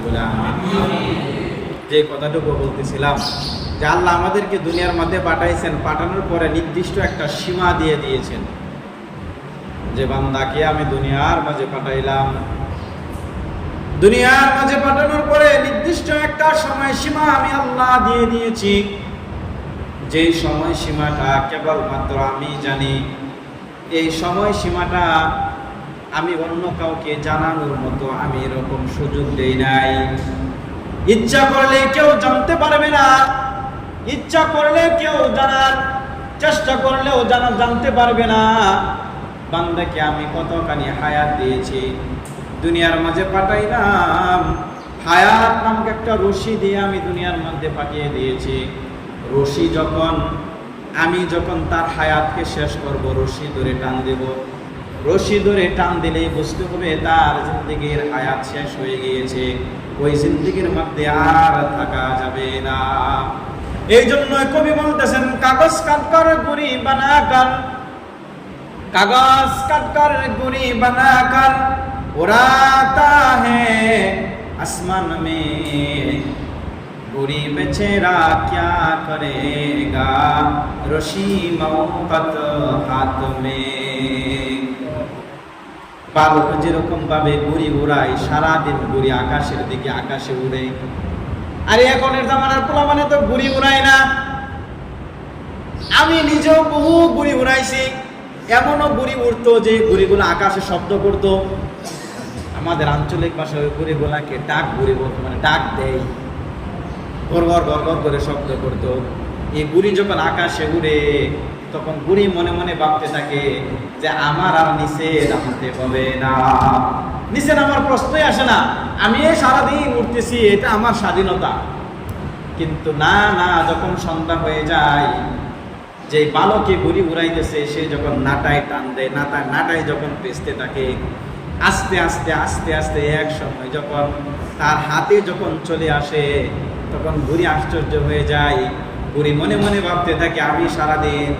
রাব্বুল আলামিন। যে কথাটুকু বলতেছিলাম যে আল্লাহ আমাদেরকে দুনিয়ার মধ্যে পাঠাইছেন, পাঠানোর পরে নির্দিষ্ট একটা সীমা দিয়ে দিয়েছেন যে বান্দাকে আমি দুনিয়ার মাঝে পাঠাইলাম। দুনিয়ার মাঝে পাঠানোর পরে নির্দিষ্ট একটা সময়সীমা আমি আল্লাহ দিয়ে দিয়েছি। যে সময়সীমাটা কেবলমাত্র আমি জানি, এই সময়সীমাটা আমি অন্য কাউকে জানানোর মতো আমি এরকম সুযোগ দেই নাই। ইচ্ছা করলে কেউ জানতে পারবে না, ইচ্ছা করলে কেউ জানার চেষ্টা করলেও জানতে পারবে না। বান্দাকে আমি কতখানি হায়াত দিয়েছি, দুনিয়ার মাঝে পাঠাইলাম। হায়াত নামক একটা রশি দিয়ে আমি দুনিয়ার মধ্যে পাঠিয়ে দিয়েছি। রশি আমি যখন তার হায়াতকে শেষ করব, রশি ধরে টান দেব। রশি ধরে টান দিলেই বুঝতে হবে তার জিন্দেগির হায়াত শেষ হয়ে গিয়েছে, ওই জিন্দেগির মধ্যে আর থাকা যাবে না। এই জন্য কবি বলতেছেন, কাগজ কাটকর গুড়ি বানাকর, কাগজ কাটকর গুড়ি বানাকর उड़ाता है आसमान में, गुड़ी बेचारा क्या करेगा रशी मौकत हाथ में। বালক যেরকম ভাবে গুড়ি উড়ায়, সারাদিন গুড়ি আকাশের দিকে আকাশে উড়ে। আরে এখনের জামানার পোলা মানে তো গুড়ি উড়ায় না। আমি নিজেও বহু গুড়ি উড়াইছি, এমনও গুড়ি উড়তো যে গুড়িগুলো আকাশে শব্দ করতো। আমাদের আঞ্চলিক ভাষায় ওই গুড়িগুলাকে ডাক গুড়ি বলতো, মানে ডাক দেয়, গড় গড় গড় গড় করে শব্দ করতো। এই গুড়ি যখন আকাশে উড়ে তখন গুড়ি মনে মনে ভাবতে থাকে যে আমার আর নিচে নামতে হবে না, নিচে নামার প্রশ্নই আসে না, আমি সারাদিন উঠতেছি, এটা আমার স্বাধীনতা। কিন্তু না না, যখন সন্ধ্যা হয়ে যায়, যে বালকে গুড়ি উড়াইতেছে সে যখন নাটায় টান দেয়, নাটায় যখন পেছতে থাকে, আস্তে আস্তে আস্তে আস্তে এক সময় যখন তার হাতে যখন চলে আসে, তখন গুড়ি আশ্চর্য হয়ে যায়। গুড়ি মনে মনে ভাবতে থাকে আমি সারাদিন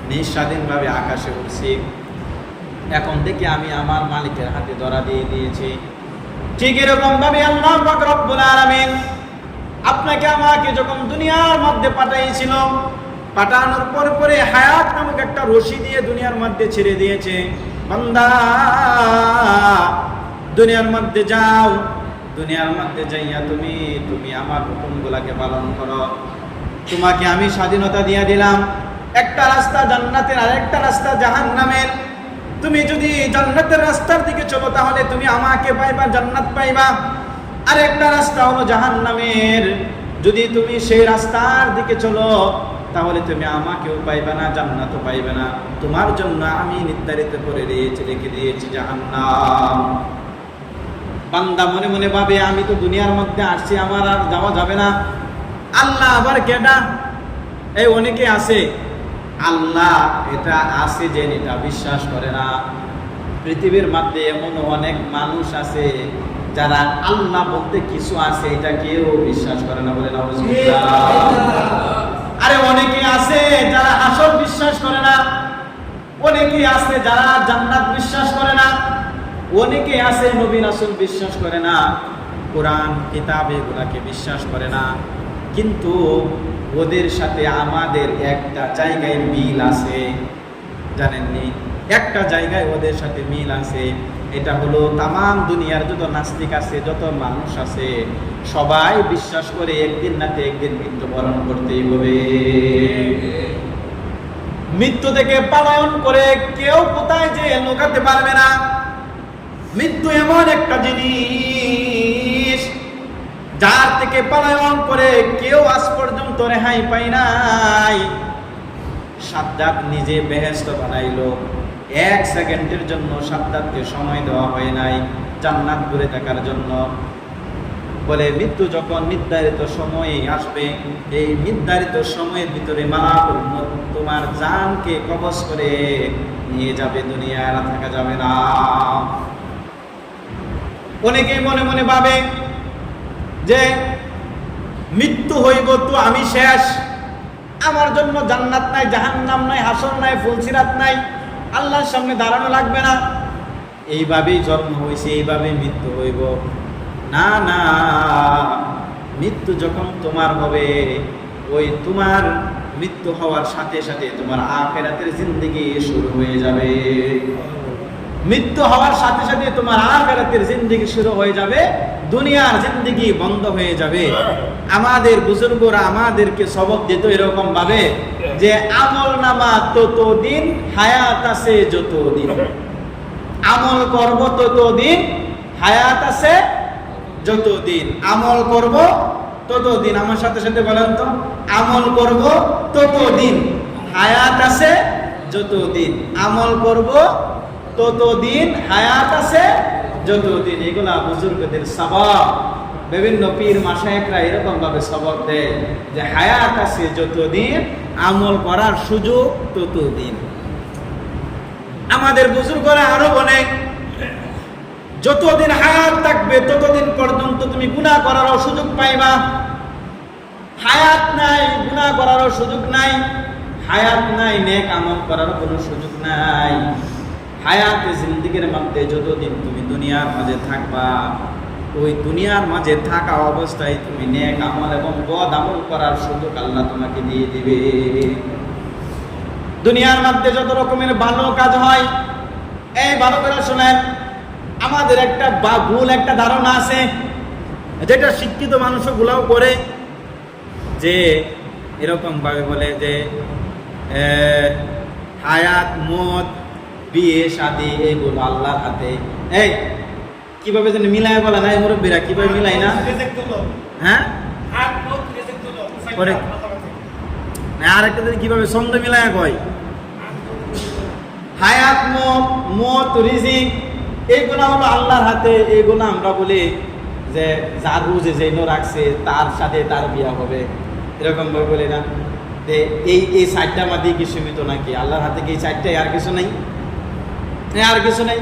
নিঃস্বাধীনভাবে আকাশে উঠছি, এখন থেকে আমি আমার মালিকের হাতে ধরা দিয়ে দিয়েছি। ঠিক এরকম ভাবে আল্লাহ পাক রব্বুল আলামিন আপনাকে আমাকে যখন দুনিয়ার মধ্যে পাঠাইছিল, পাঠানোর পরে হায়াত নামক একটা রশি দিয়ে দুনিয়ার মধ্যে ছেড়ে দিয়েছে। বান্দা দুনিয়ার মধ্যে যাও, দুনিয়ার মধ্যে যাইয়া তুমি আমার হুকুমগুলাকে পালন করো। তোমাকে আমি স্বাধীনতা দিয়ে দিলাম, একটা রাস্তা জান্নাতের আর একটা রাস্তা জাহান্নামের। তুমি যদি জান্নাতের রাস্তার দিকে চলো তাহলে তুমি আমাকে পাইবা, জান্নাত পাইবা। আর একটা রাস্তা হলো জাহান্নামের, যদি তুমি সেই রাস্তার দিকে চলো তাহলে তুমি আমাকেও পাইবে না, জান্নাতও পাইবে না। তোমার জন্য আমি নির্ধারিত করে রেখে দিয়েছি জাহান্নাম। বান্দা মনে মনে ভাবে আমি তো দুনিয়ার মধ্যে আসছি, আমার আর যাওয়া যাবে না। আল্লাহ আবার কেডা? এই অনেকে আছে আল্লাহ এটা আছে যে এটা বিশ্বাস করে না। পৃথিবীর মধ্যে এমন অনেক মানুষ আছে যারা আল্লাহ বলতে কিছু আছে এটা কেউ বিশ্বাস করে না, বলে না। আরে অনেকে আছে যারা আসল বিশ্বাস করে না, অনেকে আছে যারা জান্নাত বিশ্বাস করে না, অনেকে আছে নবী রাসূল বিশ্বাস করে না, কোরআন কিতাব এগুলাকে বিশ্বাস করে না। কিন্তু ওদের সাথে আমাদের একটা জায়গায় মিল আছে, জানেননি? একটা জায়গায় ওদের সাথে মিল আছে। এটা হলো তামাম দুনিয়ার যত নাস্তিক আছে, যত মানুষ আছে, সবাই বিশ্বাস করে একদিন না একদিন মৃত্যুবরণ করতেই হবে। মৃত্যু থেকে পলায়ন করে কেউ কোথায় যে লুকাতে পারবে না। মৃত্যু এমন একটা জিনিস যার থেকে পলায়ন করে কেউ আজ পর্যন্ত রেহাই পায় নাই। সাদ্দাত নিজে বেহেশত বানাইলো, 1 সেকেন্ডের জন্য সাদ্দাতকে সময় দেওয়া হয় নাই জান্নাত ঘুরে থাকার জন্য। বলে মৃত্যু যখন নির্ধারিত সময়ে আসবে, এই নির্ধারিত সময়ের ভিতরে মালাকুল মউত তোমার জানকে কবজ করে নিয়ে যাবে, দুনিয়ায় আর থাকা যাবে না। অনেকেই মনে মনে ভাবে যে মৃত্যু হইব তো আমি শেষ, আমার জন্য জান্নাত নাই, জাহান্নাম নাই, হাসর নাই, ফুলসিরাত নাই, আল্লাহর সামনে দাঁড়ানো লাগবে না। এইভাবেই জন্ম হয়েছে, এইভাবেই মৃত্যু হইব। না না, মৃত্যু যখন তোমার হবে, ওই তোমার মৃত্যু হওয়ার সাথে সাথে তোমার আখিরাতের জিন্দেগি শুরু হয়ে যাবে। মৃত্যু হওয়ার সাথে সাথে তোমার আখিরাতের জিন্দেগি শুরু হয়ে যাবে, দুনিয়ার জিন্দেগি বন্ধ হয়ে যাবে। আমাদের বুজুর্গরা আমাদেরকে সবক দিত এরকম ভাবে যে আমল নামা ততদিন, হায়াত আছে যতদিন। আমল করব ততদিন, হায়াত আছে যতদিন। আমল করব ততদিন। আমার সাথে সাথে বলেন তো, আমল করব ততদিন, হায়াত আছে যতদিন। আমল করব ততদিন, হায়াত আছে যতদিন। এগুলা বুজুর্গদের সবক। বিভিন্ন পীর মাশায়েখরা এরকম ভাবে সবক দেয় যে হায়াত আছে যতদিন, আমল করার সুযোগ ততদিন। আমাদের বুজুর্গরা আরো বলে যতদিন হায়াত থাকবে ততদিন পর্যন্ত তুমি গুনাহ করারও সুযোগ পাইবা। হায়াত নাই, গুনাহ করারও সুযোগ নাই। হায়াত নাই, নেক আমল করারও কোনো সুযোগ নাই। হায়াতে জিন্দেগির মধ্যে যতদিন তুমি দুনিয়ার মাঝে থাকবা, ওই দুনিয়ার মাঝে থাকা অবস্থায় তুমি নেক আমল এবং বদ আমল করার সুযোগ আল্লাহ তোমাকে দিয়ে দিবে। দুনিয়ার মধ্যে যত রকমের ভালো কাজ হয়, এই ভালো করে শোনেন, আমাদের একটা ভুল একটা ধারণা আছে, যেটা শিক্ষিত মানুষগুলাও করে, যে এরকম ভাবে বলে যে হায়াত, মত, বিয়ে, শাদী এগুলো আল্লাহর হাতে। এই কিভাবে যেন মিলাই বলে না, মুরব্বীরা কিভাবে মিলাই না? হ্যাঁ, আর একটা কিভাবে ছন্দ মিলায় কয়, হায়াত, মত, রিজিক এইগুলো হলো আল্লাহর হাতে। এইগুলো আমরা বলি যে যার রুজে যেন রাখছে তার সাথে তার বিয়া হবে, এরকম ভাবে বলি না? এই চারটা মাঝে কি সীমিত নাকি? আল্লাহর হাতে কি এই চারটাই, আর কিছু নেই? আর কিছু নেই?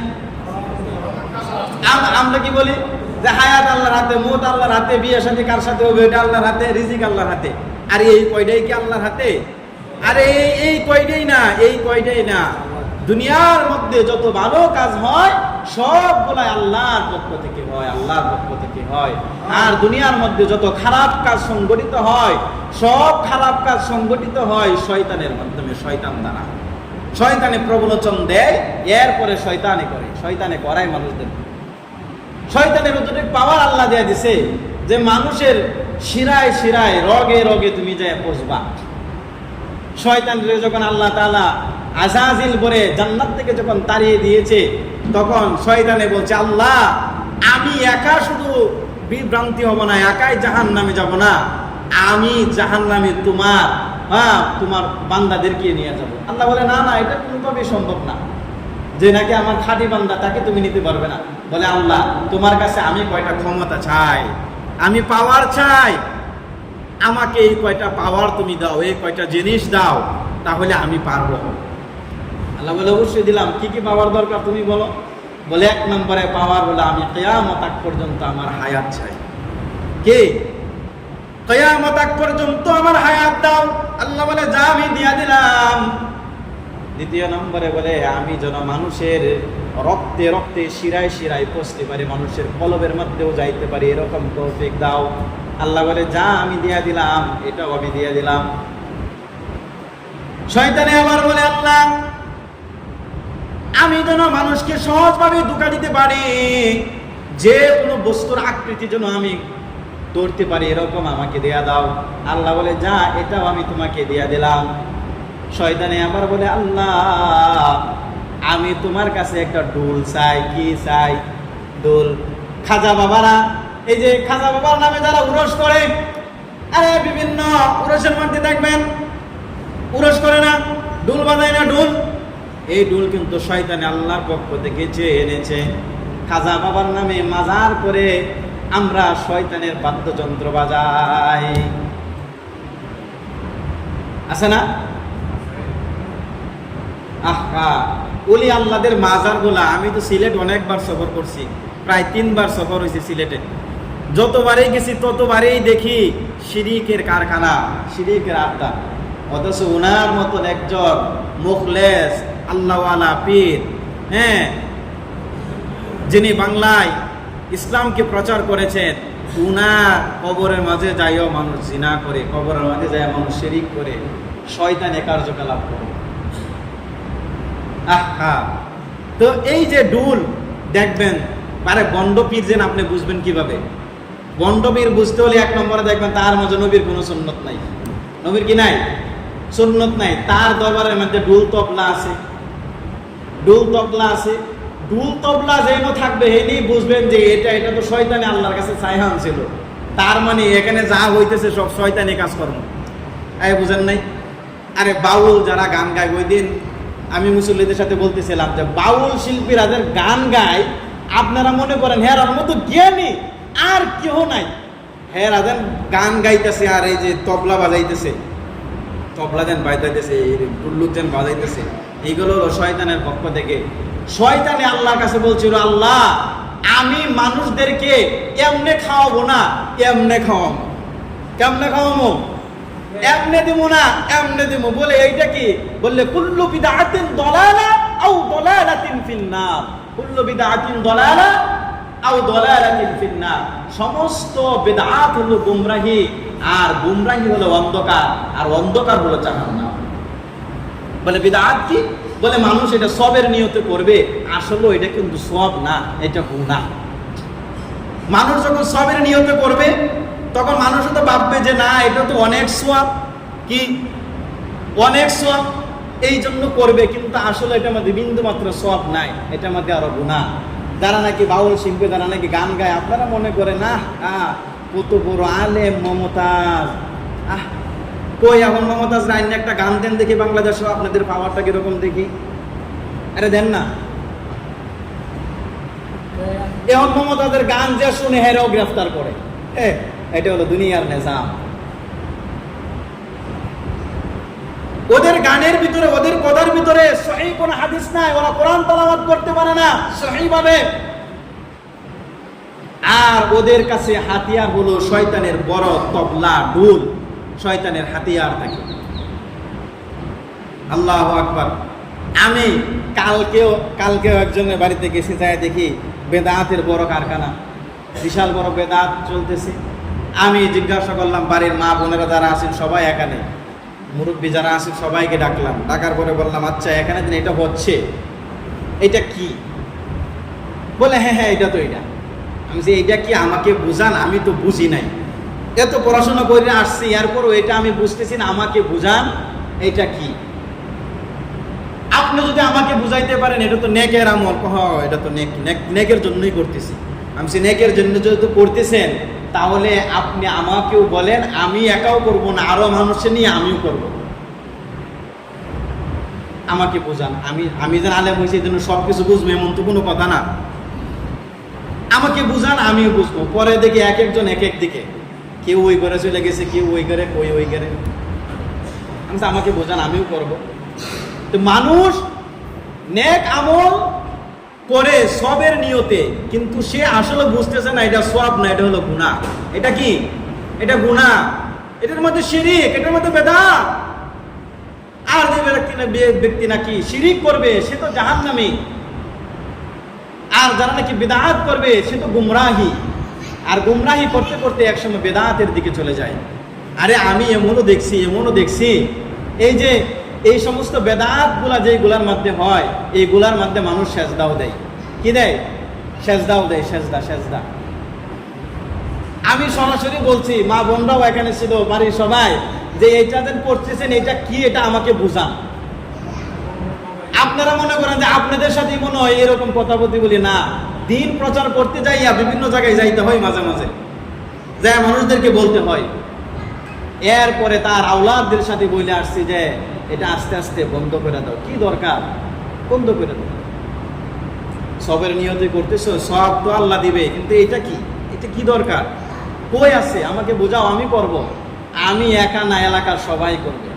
আমরা কি বলি যে হায়াত আল্লাহর হাতে, মত আল্লাহর হাতে, বিয়ে শাদী কার সাথে হবে এটা আল্লাহর হাতে, রিজিক আল্লাহর হাতে। আর এই কয়টাই কি আল্লাহর হাতে? আরে এই কয়টাই না, এই কয়টাই না। দুনিয়ার মধ্যে যত ভালো কাজ হয় সবগুলাই আল্লাহর পক্ষ থেকে হয়, আল্লাহর পক্ষ থেকে হয়। আর দুনিয়ার মধ্যে যত খারাপ কাজ সংগঠিত হয়, সব খারাপ কাজ সংগঠিত হয় শয়তানের মাধ্যমে, শয়তান দ্বারা। শয়তানে প্রবচন দেয়, এরপরে শয়তানে করে, শয়তানে করায় মানুষদের। শয়তানের অত্যধিক পাওয়ার আল্লাহ দেয়া দিছে যে মানুষের শিরায় শিরায়, রগে রগে তুমি যায় পৌঁছবা। শয়তানরে যখন আল্লাহ তাআলা আযাজিল বলে জান্নাত থেকে যখন তাড়িয়ে দিয়েছে, তখন শয়তানে বলছে, আল্লাহ আমি একা শুধু বিভ্রান্তি হব না, একাই জাহান্নামে যাব না, আমি জাহান্নামে তোমার তোমার বান্দাদেরকে নিয়ে যাব। আল্লাহ বলে, না না, এটা কোনোভাবেই সম্ভব না, যে নাকি আমার খাঁটি বান্দা তাকে তুমি নিতে পারবে না। বলে, আল্লাহ তোমার কাছে আমি কয়টা ক্ষমতা চাই, আমি পাওয়ার চাই, আমাকে এই কয়টা পাওয়ার তুমি দাও, এই কয়টা জিনিস দাও, তাহলে আমি পারবো। আল্লাহ বলে, অবশ্যই দিলাম, কি কি পাওয়ার দরকার তুমি বলো। বলে, এক নম্বরে পাওয়ার বলে আমি কিয়ামত আগ পর্যন্ত আমার হায়াত চাই। কি? কিয়ামত আগ পর্যন্ত আমার হায়াত দাও। আল্লাহ বলে, যা আমি দিয়া দিলাম। দ্বিতীয় নম্বরে বলে, আমি যেন মানুষের রক্তে রক্তে, শিরায় শিরায় পৌঁছতে পারি, মানুষের কলবের মধ্যেও যাইতে পারি, এরকম তৌফিক দাও। আল্লাহ বলে, যা আমি দিয়া দিলাম, এটাও আমি দিয়া দিলাম। শয়তানে আবার বলে, আল্লাহ আমি যেন মানুষকে সহজভাবে ধোঁকা দিতে পারি, যে কোনো বস্তুর আকৃতি যেন আমি ধরতে পারি, এরকম আমাকে দেয়া দাও। আল্লাহ বলে, যা এটাও আমি তোমাকে দেয়া দিলাম। শয়তানে আবার বলে, আল্লাহ আমি তোমার কাছে একটা ডুল চাই। কি চাই? ডুল। খাজা বাবারা, এই যে খাজা বাবার নামে যারা উরস করে, আরে বিভিন্ন উরসের মধ্যে দেখবেন উরস করে না, ডুল বাজায় না, ডুল। এই ডুল কিন্তু শয়তানে আল্লাহর পক্ষ থেকে চেয়ে এনেছে। খাজা বাবার নামে মাজার করে আমরা শয়তানের বাদ্যযন্ত্র বাজাই, আছে না? আহা, ওলি আল্লাহদের মাজার গুলা, আমি তো সিলেট অনেকবার সফর করছি, প্রায় 3 বার সফর হয়েছে সিলেটে। যতবারই গেছি ততবারই দেখি শিরিকের কারখানা, শিরিকের আড্ডা। অথচ ওনার মতন একজন মুখলেস আল্লাহওয়ালা পীর, যিনি বাংলায় ইসলামকে প্রচার করেছেন, উনার কবরের মাঝে যাইও মানুষ জিনা করে, কবরের মাঝে যাইয়া মানুষ শিরিক করে, শয়তানি কার্যকলাপ করে। আহা, তো এই যে ডুল দেখবেন, আরে গন্ডপীর যেন আপনি বুঝবেন কিভাবে? গন্ডপীর বুঝতে হলে এক নম্বরে দেখবেন তার মাঝে নবীর কোনো সুন্নত নাই। নবীর কি নাই? সুন্নত নাই। তার দরবারের মধ্যে ডুল তবলা আছে, ডুল তবলা আছে। ডুল তবলা যেন থাকবে এনি বুঝবেন যে এটা তো শয়তানি আল্লাহর কাছে চাইহান ছিল। তার মানে এখানে যা হইতেছে সব শয়তানি কাজকর্ম। এই বুঝেন নাই? আরে বাউল যারা গান গায়, ওই দিন আমি মুসল্লিদের সাথে বলতেছিলাম যে বাউল শিল্পীরা যাদের গান গায়, আপনারা মনে করেন হেরার মতো জ্ঞানী আর কেউ নাই। হেরা দেন গান গাইতেছে আর এই যে তবলা বাজাইতেছে, তবলা দেন বাজাইতেছে, ডুল্লুক দেন বাজাইতেছে, এইগুলো হলো শয়তানের পক্ষ থেকে। শয়তানে আল্লাহর কাছে বলছিল, আল্লাহ আমি মানুষদেরকে এমনে খাওয়াবো না, এমনে খাওয়াবো। কেমনে খাওয়াবো? এমনে দিব না, এমনে দিব। বলে এইটা কি? বললে কুল্লু বিদআতিন দালালা আও দালালাতিন ফিন্নার। কুল্লু বিদআতিন দালালা আও দালালাতিন ফিন্নার। সমস্ত বিদআত হলো গুমরাহি, আর গুমরাহি হলো অন্ধকার, আর অন্ধকার হলো জাহান্নাম। বলে বিদআত কি? বলে মানুষ এটা সবের নিয়তে করবে, আসলে এটা কিন্তু সব না, এটা গুনাহ। মানুষ যখন সবের নিয়তে করবে তখন মানুষ তো ভাববে যে না, এটা তো অনেক সওয়াব, কি অনেক সওয়াব, এই জন্য করবে, কিন্তু আসলে এটার মধ্যে বিন্দু মাত্র সওয়াব নাই, এটার মধ্যে আরো গুনাহ। যারা নাকি বাউল শিল্পী, যারা নাকি গান গায়, আপনারা মনে করেন না কত বড় আলেম মমতাজ। কই এখন মমতাজ রাইন একটা গান দেন দেখি বাংলাদেশে, আপনাদের পাওয়ারটা কিরকম দেখি। আরে দেন না। এখন মমতাজের গান যে শুনে হেরাও গ্রেফতার করে। এটা হলো দুনিয়ার নিজাম। ওদের গানের ভিতরে, ওদের কথার ভিতরে সহিহ কোন হাদিস নাই, ওরা কোরআন তেলাওয়াত করতে পারে না সহিহ ভাবে। আর ওদের কাছে হাতিয়ার হলো শয়তানের বড় তবলা, ডুল, শয়তানের হাতিয়ার থাকে। আল্লাহু আকবার। আমি কালকেও একজনের বাড়িতে গেছি, যাই দেখি বেদাতের বড় কারখানা, বিশাল বড় বেদাত চলতেছে। আমি জিজ্ঞাসা করলাম, বাড়ির মা বোনেরা যারা আছেন সবাই এখানে, মুরব্বী যারা আছেন সবাইকে ডাকলাম, ডাকার পরে বললাম, আচ্ছা এখানে দিন এটা হচ্ছে, এটা কি? বলে হ্যাঁ হ্যাঁ এটা তো এটা। আমি যে এটা কি আমাকে বুঝান, আমি তো বুঝি নাই, এত পড়াশোনা করে আসছি, এরপরও এটা আমি বুঝতেছি না, আমাকে বুঝান এটা কি। আপনি যদি আমাকে বুঝাইতে পারেন এটা তো নেকের আমল, এটা তো নেকের জন্যই করতেছি। আমি সে নেকের জন্য যেহেতু করতেছেন, তাহলে আপনি আমাকেও বলেন, আমি একাও করব না, আরো মানুষের নিয়ে আমিও করব। আমাকে বোঝান, আমি যেন আলেম হয়েছি এই জন্য সবকিছু বুঝবো এমন তো কোনো কথা না। আমাকে বুঝান, আমিও বুঝবো। পরে দেখি এক একজন এক এক দিকে, কেউ ওই ঘরে চলে গেছে, কেউ ওই ঘরে, কই ওই ঘরে। আমাকে বোঝান, আমিও করব। তো মানুষ নেক আমল করে সবের নিয়তে, কিন্তু সে আসলে বুঝতেছে না এটা সওয়াব না, এটা হলো গুনাহ। এটা কি? এটা গুনাহ, এটার মধ্যে শিরিক, এটার মধ্যে বেদাত। আর যে ব্যক্তি নাকি শিরিক করবে সে তো জাহান্নামী, আর যারা নাকি বেদাত করবে সে তো গুমরাহি। আর গুমরাহি করতে করতে একসময় বেদাতের দিকে চলে যায়। আরে আমি এমনও দেখছি এই যে এই সমস্ত বেদাত গুলা যেগুলার মধ্যে হয়, এইগুলার মধ্যে মানুষ সেজদাও দেয়। কি দেয়? সেজদাও দেয়, সেজদা। আমি সরাসরি বলছি, মা বোনরাও এখানে ছিল, বাড়ির সবাই, যে এইটা যেন করতেছেন এটা কি, এটা আমাকে বুঝান। আপনারা মনে করেন যে আপনাদের সাথে মনে হয় এরকম কথা বলি না। দিন প্রচার করতে যাইয়া বিভিন্ন জায়গায় যাইতে হয়, মাঝে মাঝে যা মানুষদেরকে বলতে হয়। এরপরে তার আওলাদদের সাথে বলে আসছি যে এটা আস্তে আস্তে বন্ধ করে দাও। কি দরকার? বন্ধ করে দাও। সবের নিয়তে করতেছ, সব তো আল্লাহ দিবে, কিন্তু এটা কি দরকার? কই আছে? আমাকে বোঝাও, আমি করব। আমি একা না, এলাকার সবাই করবে।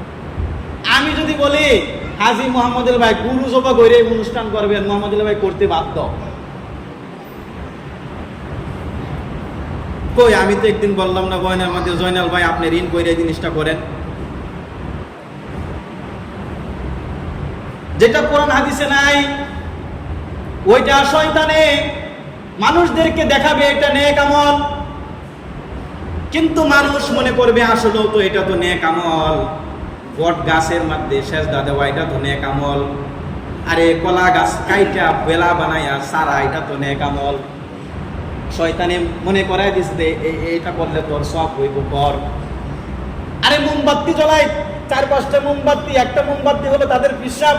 আমি যদি বলি হাজী মোহাম্মদুল ভাই গুরু জবা করে অনুষ্ঠান করবেন, মোহাম্মদুল ভাই করতে বাধ্য। কই আমি তো একদিন বললাম না বয়নার মধ্যে, জয়নাল ভাই আপনি ঋণ করে এই জিনিসটা করেন, যেটা কোরআন হাদিসে নাই, ওইটা শয়তানে মানুষদেরকে দেখাবে এটা নেক আমল, কিন্তু মানুষ মনে করবে আসলেও তো এটা তো নেক আমল। বট গাছের মধ্যে সেজদা দেওয়া এটা তো নেক আমল, আরে কলা গাছ কাইটা বেলা বানাইয়া সারা এটা তো নেক আমল। শয়তানে মনে করাই দিচ্ছে এইটা করলে তোর সব হইব কর। আরে মোমবাতি জ্বলাই, 4-5টা মোমবাতি, একটা মোমবাতি হলো তাদের পিসাব,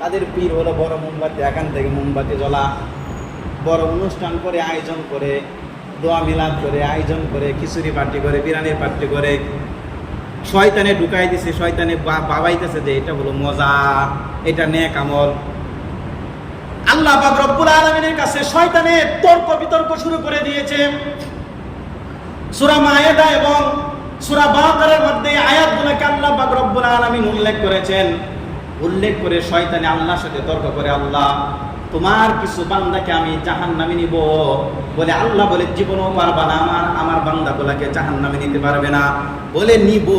তাদের পীর হলো বড় মোমবাতি, এখান থেকে মোমবাতি জ্বলা, বড় অনুষ্ঠান করে আয়োজন করে, দোয়া মিলাদ করে আয়োজন করে, খিচুড়ি পার্টি করে, বিরিয়ানির পার্টি করে, শয়তানে ঢুকাই দিছে, শয়তানে বাবাইতেছে যে এটা হলো মজা, এটা নেক আমল। আল্লাহ পাক রব্বুল আলামিনের কাছে শয়তানে তর্ক বিতর্ক শুরু করে দিয়েছে। সূরা মায়েদা এবং সূরা বাকারার মধ্যে আয়াতগুলোকে আল্লাহ পাক রব্বুল আলামিন উল্লেখ করেছেন। উল্লেখ করে শয়তানে আল্লাহর সাথে তর্ক করে, আল্লাহ তোমার কিছু বান্দাকে আমি জাহান্নামে নিব, বলে আল্লাহ বলে জীবনও পারবা না, আমার বান্দাগুলোকে জাহান্নামে নিতে পারবে না। বলে নিব,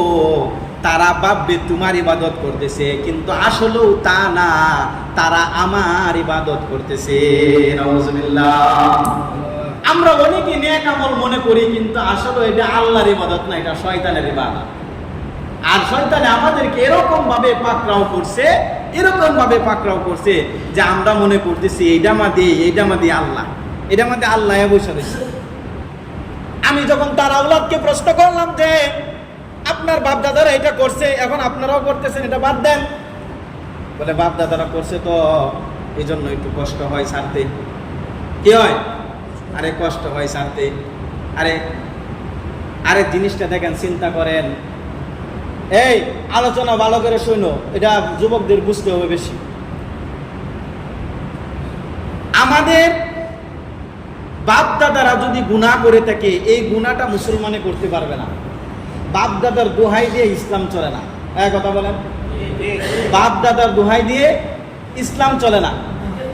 তারা ভাববে তোমার ইবাদত করতেছে, কিন্তু আসলেও তা না, তারা আমার ইবাদত করতেছে। নাউজুবিল্লাহ। আমরা অনেকে নেক আমল মনে করি, কিন্তু আসলে এটা আল্লাহর ইবাদত না, এটা শয়তানের ইবাদত। আর শয়তানে আমাদেরকে এরকম ভাবে পাকড়াও করছে, এরকম ভাবে পাকড়াও করছে যে আমরা মনে করতেছি এইটা মাদি আল্লাহ, এটা মাদি আল্লাহ বসে দিচ্ছে। আমি যখন তার আওলাদকে প্রশ্ন করলাম যে আপনার বাপ দাদারা এটা করছে, এখন আপনারাও করতেছেন, এটা বাদ দেন। বলে বাপ দাদারা করছে তো এই জন্য একটু কষ্ট হয় ছাড়তে। কি হয়? আরে কষ্ট হয় ছাড়তে। আরে জিনিসটা দেখেন, চিন্তা করেন, এই আলোচনা ভালো করে শুনো, এটা যুবকদের বুঝতে হবে বেশি। আমাদের বাপ দাদারা যদি গুনাহ করে থাকে, এই গুনাহটা মুসলমানে করতে পারবে না। বাপ দাদার দোহাই দিয়ে ইসলাম চলে না। কথা বলেন, বাপ দাদার দোহাই দিয়ে ইসলাম চলে না।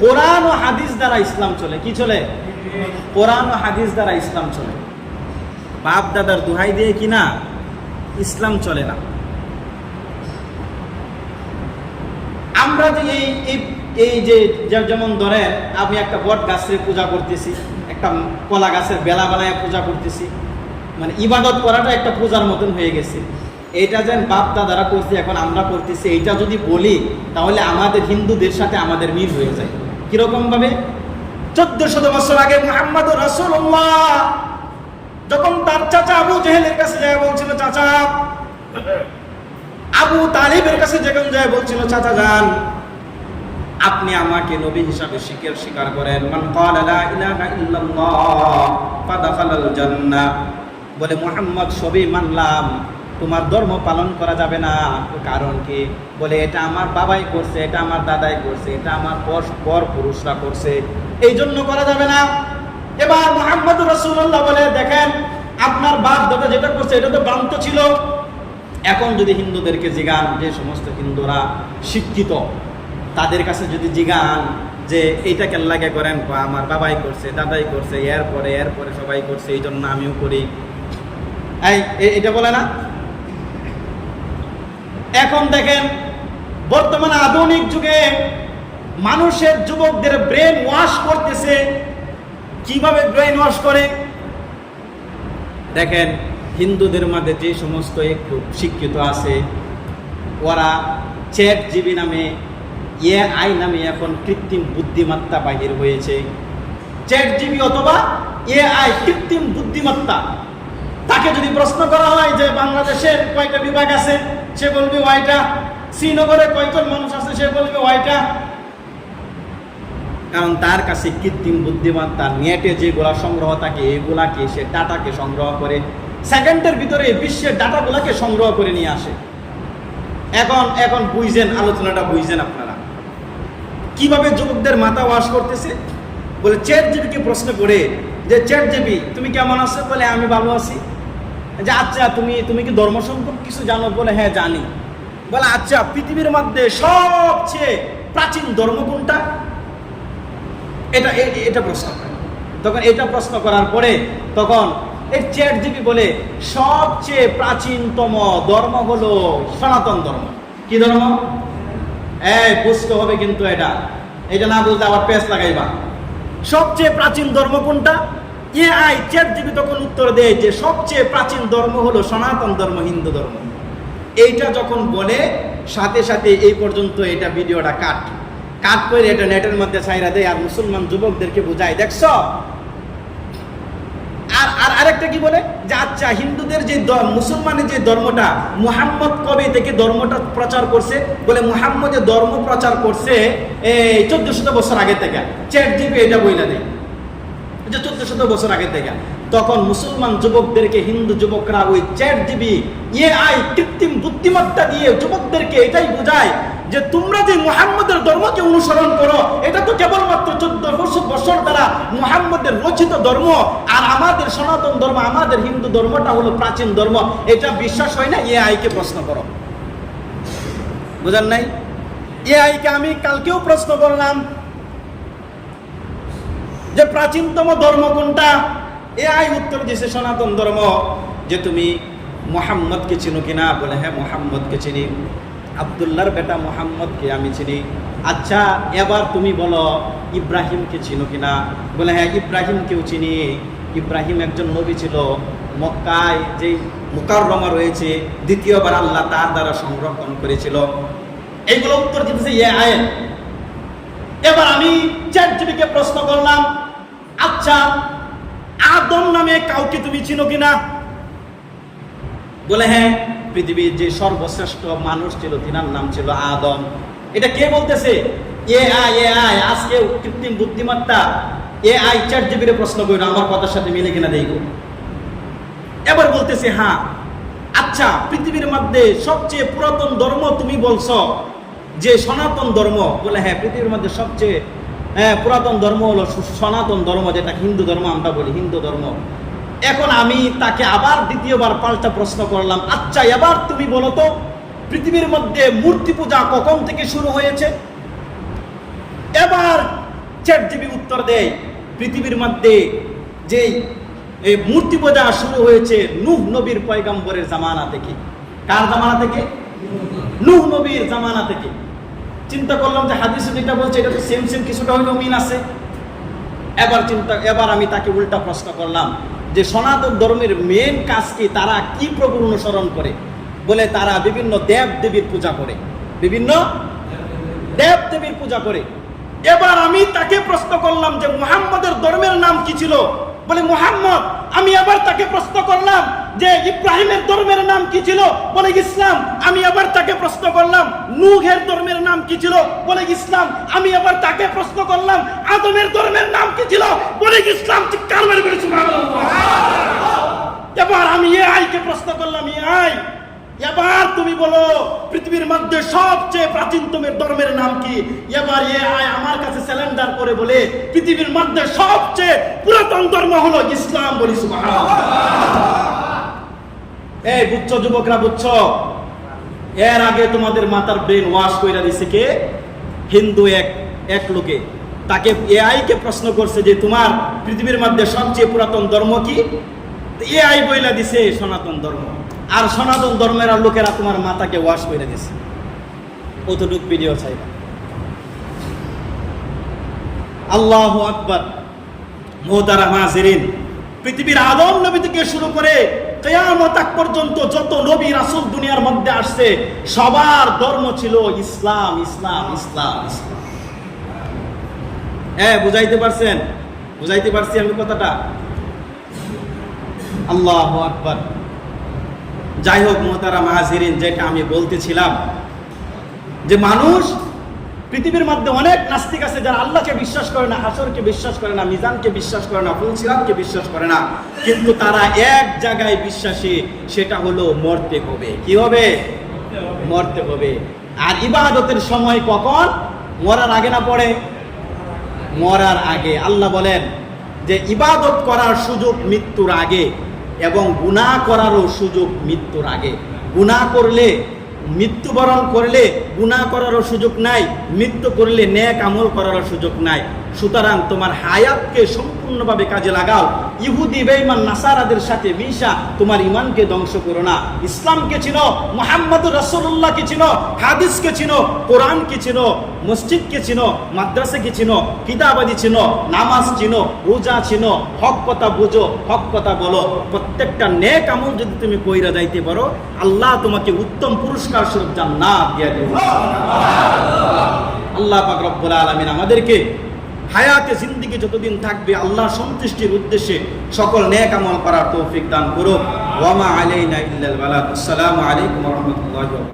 কোরআন ও হাদিস দ্বারা ইসলাম চলে। কি চলে? কোরআন ও হাদিস দ্বারা ইসলাম চলে। বাপ দাদার দোহাই দিয়ে কি না, ইসলাম চলে না। আমরা যে এই যে যেমন ধরেন, আমি একটা বট গাছের পূজা করতেছি, একটা কলা গাছের বেলা বানায় পূজা করতেছি, মানে ইবাদত করাটা একটা পূজার মতন হয়ে গেছে। এটা যেন বাপ দাদারা করছে, এখন আমরা করতেছি, এইটা যদি বলি তাহলে আমাদের হিন্দুদের সাথে আমাদের মিল হয়ে যায়। কিরকম ভাবে? 1400 বছর আগে মুহাম্মদুর রাসূলুল্লাহ যখন তার চাচা আবু জেহেলের কাছে যায় বলছিল, চাচা, আবু তালিবের কাছে যখন যায় বলছিল, চাচা যান, আপনি আমাকে নবী হিসাবে স্বীকার করেন। মান ক্বালা লা ইলাহা ইল্লাল্লাহ ফাদাখালাল জান্নাহ। বলে মুহাম্মদ সবই মানলাম, তোমার ধর্ম পালন করা যাবে না। কারণ কি? বলে এটা আমার বাবাই করছে, এটা আমার দাদাই করছে, এটা আমার পর পুরুষরা করছে, এই জন্য করা যাবে না। এবার মুহাম্মদুর রাসূলুল্লাহ বলে, দেখেন আপনার বাপ দাদা যেটা করছে এটা তো ভ্রান্ত ছিল। এখন যদি হিন্দুদেরকে জিগান, যে সমস্ত হিন্দুরা শিক্ষিত, তাদের কাছে যদি জিগান যে এইটা কেল্লাকে করেন, আমার বাবাই করছে, দাদাই করছে, এরপরে সবাই করছে, এই জন্য আমিও করি, এটা বলে না। এখন দেখেন বর্তমানে আধুনিক যুগে মানুষের যুবকদের ব্রেন ওয়াশ করতেছে। কিভাবে ব্রেন ওয়াশ করে? দেখেন হিন্দুদের মধ্যে যে সমস্ত একটু শিক্ষিত আছে, ওরা চ্যাট জিবি নামে, এআই নামে এখন কৃত্রিম বুদ্ধিমত্তা বাহির হয়েছে। চ্যাট জিবি অথবা এআই কৃত্রিম বুদ্ধিমত্তা। তাকে যদি প্রশ্ন করা হয় যে বাংলাদেশের কয়টা বিভাগ আছে, সে বলবে ওয়াইটা। শ্রীনগরে কয়জন মানুষ আছে, সে বলবে ওয়াইটা। কারণ তার কাছে কৃত্রিম বুদ্ধিমত্তা, নেটে যেগুলা সংগ্রহ থাকে এগুলাকে সে ডাটাকে সংগ্রহ করে, সেকেন্ডের ভিতরে বিশ্বের ডাটাগুলাকে সংগ্রহ করে নিয়ে আসে। এখন বুঝছেন, আলোচনাটা বুঝছেন আপনারা কিভাবে যুবকদের মাথা ওয়াশ করতেছে। বলে চ্যাট জিবিকে প্রশ্ন করে যে, চ্যাট জিবি তুমি কেমন আছো? বলে আমি ভালো আছি। যে আচ্ছা তুমি কি ধর্ম সম্পর্কে কিছু জানো? বলে হ্যাঁ জানি। বলে আচ্ছা পৃথিবীর মধ্যে সবচেয়ে প্রাচীন ধর্ম কোনটা? এটা প্রশ্ন করে। তখন এটা প্রশ্ন করার পরে তখন এই চ্যাট জিবি বলে সবচেয়ে প্রাচীনতম ধর্ম হলো সনাতন ধর্ম। কি ধর্ম? বুঝতে হবে কিন্তু এটা না বুঝলে আবার পেস লাগাইবা। সবচেয়ে প্রাচীন ধর্ম কোনটা? এআই চ্যাটজিপিটি তখন উত্তর দেয় যে সবচেয়ে প্রাচীন ধর্ম হলো সনাতন ধর্ম, হিন্দু ধর্ম। এইটা যখন বলে সাথে সাথে এই পর্যন্ত এটা ভিডিওটা কাট করে এটা নেটের মধ্যে ছাইরা দেয় আর মুসলমান যুবকদেরকে বোঝায়, দেখছো। আর আরেকটা কি বলে যে আচ্ছা হিন্দুদের যে মুসলমানের যে ধর্মটা, মুহাম্মদ কবে থেকে ধর্মটা প্রচার করছে? বলে মুহাম্মদ যে ধর্ম প্রচার করছে এই 1400 বছর আগে থেকে। চ্যাটজিপিটি এটা বইলা দেয় যে 1400 বছর আগে থেকে। তখন মুসলমান যুবকদেরকে হিন্দু যুবকরা ওই চ্যাটজিপিটি এআই কৃত্রিম বুদ্ধিমত্তা দিয়ে যুবকদেরকে এটাই বোঝায় যে তোমরা যে মুহাম্মদের ধর্মকে অনুসরণ করো, এটা তো কেবলমাত্র 1400 বছর দ্বারা মুহাম্মদের রচিত ধর্ম, আর আমাদের সনাতন ধর্ম, আমাদের হিন্দু ধর্মটা হলো প্রাচীন ধর্ম। এটা বিশ্বাস হয় না, এআই কে প্রশ্ন করো। বুঝেন নাই? এআই কে আমি কালকেও প্রশ্ন করলাম যে প্রাচীনতম ধর্ম কোনটা? এআই উত্তর দিয়েছে সনাতন ধর্ম। যে তুমি মুহাম্মদকে চিনো কিনা? বলে হ্যাঁ মুহাম্মদকে চিনি, আব্দুল্লাহর বেটা মুহাম্মদকে আমি চিনি। আচ্ছা এবার তুমি বলো ইব্রাহিমকে চিনো কিনা? বলে হ্যাঁ ইব্রাহিমকেও চিনি, ইব্রাহিম একজন নবী ছিল, মক্কায় যে মুকাররমা রয়েছে দ্বিতীয়বার আল্লাহ তার দ্বারা সংরক্ষণ করেছিল। এইগুলো উত্তর দিতেছে এআই। এবার আমি চ্যাটজিপিটিকে প্রশ্ন করলাম, আচ্ছা আদম নামে কাউকে তুমি চিনো কিনা? বলে হ্যাঁ পৃথিবীর যে সর্বশ্রেষ্ঠ মানুষ ছিল তিনার নাম ছিল আদম। এটা কে বলতেছে? এআই। আজকে কৃত্রিম বুদ্ধিমত্তা এআই চ্যাটজিপিটি প্রশ্ন করি আমার কথার সাথে মিলে কিনা দেখো। এবার বলতেছে হ্যাঁ আচ্ছা পৃথিবীর মধ্যে সবচেয়ে পুরাতন ধর্ম তুমি বলছো যে সনাতন ধর্ম। বলে হ্যাঁ পৃথিবীর মধ্যে সবচেয়ে পুরাতন ধর্ম হলো সনাতন ধর্ম, যেটা হিন্দু ধর্ম আমরা বলি, হিন্দু ধর্ম। এখন আমি তাকে আবার দ্বিতীয়বার পাল্টা প্রশ্ন করলাম, আচ্ছা এবার তুমি বলো তো পৃথিবীর মধ্যে মূর্তি পূজা কখন থেকে শুরু হয়েছে? এবার চ্যাটজিপিটি উত্তর দেয় পৃথিবীর মধ্যে যে এই মূর্তি পূজা শুরু হয়েছে নূহ নবীর পয়গম্বরের জামানা থেকে। কার জামানা থেকে? নূহ নবীর জামানা থেকে। চিন্তা করলাম যে হাদিসে যেটা বলছে এটা তো সেম কিছুটা হইলেও মিল আছে। এবার আমি তাকে উল্টা প্রশ্ন করলাম যে সনাতন ধর্মের মেন কাজ কি, তারা কি প্রভুর অনুসরণ করে? বলে তারা বিভিন্ন দেব দেবীর পূজা করে, বিভিন্ন দেব দেবীর পূজা করে। এবার আমি তাকে প্রশ্ন করলাম যে মুহাম্মদের ধর্মের নাম কি ছিল? বলে মুহাম্মদ। আমি আবার তাকে প্রশ্ন করলাম যে ইব্রাহিমের ধর্মের নাম কি ছিল? বলে ইসলাম। আমি আবার তাকে প্রশ্ন করলাম নূহের ধর্মের নাম কি ছিল? বলে ইসলাম। আমি আবার তাকে প্রশ্ন করলাম আদমের ধর্মের নাম কি ছিল? বলে ইসলাম। চিৎকার মেরে বলে সুবহানাল্লাহ। এবার আমি এআই কে প্রশ্ন করলাম, এআই এবার তুমি বলো পৃথিবীর মধ্যে সবচেয়ে প্রাচীনতম ধর্মের নাম কি? এবার এআই আমার কাছে স্যালেন্ডার করে বলে পৃথিবীর মধ্যে সবচেয়ে পুরাতন ধর্ম হলো ইসলাম। বলি সুবহানাল্লাহ। এই বুঝছো যুবকরা, বুঝছো? এর আগে তোমাদের মাথার ব্রেন ওয়াশ কইরা দিছে কে? হিন্দু এক লোকে। তাকে এআই কে প্রশ্ন করছে যে তোমার পৃথিবীর মধ্যে সবচেয়ে পুরাতন ধর্ম কি? এআই বইলা দিছে সনাতন ধর্ম। আর সনাতন ধর্মের লোকেরা তোমার মাথাকে ওয়াশ করে দিছে। কতটুক ভিডিও চাইবা? আল্লাহু আকবার। মুহতারাম হাজিরিন, পৃথিবীর আদম নবী থেকে শুরু করে কিয়ামত পর্যন্ত যত নবী রাসূল দুনিয়ার মধ্যে আসছে সবার ধর্ম ছিল ইসলাম, ইসলাম, ইসলাম, ইসলাম। হ্যাঁ বুঝাইতে পারছেন? বুঝাইতে পারছি আমি কথাটা? আল্লাহু আকবার। যাই হোক মুহতারাম হাজিরিন, যেটা আমি বলতেছিলাম যে মানুষ পৃথিবীর মধ্যে অনেক নাস্তিক আছে যারা আল্লাহকে বিশ্বাস করে না, হাসরকে বিশ্বাস করে না, মিজানকে বিশ্বাস করে না, ফুলসিরাতকে বিশ্বাস করে না, কিন্তু তারা এক জায়গায় বিশ্বাসী, সেটা হলো মরতে হবে। কি হবে? মরতে হবে। আর ইবাদতের সময় কখন? মরার আগে না পড়ে? মরার আগে। আল্লাহ বলেন যে ইবাদত করার সুযোগ মৃত্যুর আগে এবং গুনাহ করারও সুযোগ মৃত্যুর আগে। গুনাহ করলে, মৃত্যুবরণ করলে গুনাহ করারও সুযোগ নাই, মৃত্যু করলে নেক আমল করারও সুযোগ নাই। সুতরাং তোমার হায়াতকে সম্পূর্ণভাবে কাজে লাগাও। ইহুদি বেঈমান নাসারাদের সাথে মিশা তোমার ইমানকে ধ্বংস করো না। ইসলামকে চিনো, মুহাম্মদুর রাসূলুল্লাহকে চিনো, হাদিসকে চিনো, কোরআনকে চিনো, মসজিদকে চিনো, মাদ্রাসাকে চিনো, কিতাবাদি চিনো, নামাজ চিনো, রোজা চিনো, হক কথা বুঝো, হক কথা বলো। প্রত্যেকটা নেক আমল যদি তুমি কইরা যাইতে পারো, আল্লাহ তোমাকে উত্তম পুরস্কার স্বরূপ জান্নাত দিয়ে দেবে। আল্লাহ পাক রব্বুল আলামিন আমাদেরকে হায়াতে জিন্দেগি যতদিন থাকবে আল্লাহর সন্তুষ্টির উদ্দেশ্যে সকল নেক আমল করার তৌফিক দান করুক। ওয়া মা আলাইনা ইল্লাল বালাগ। আসসালামু আলাইকুম ওয়া রাহমাতুল্লাহি ওয়া বারাকাতুহু।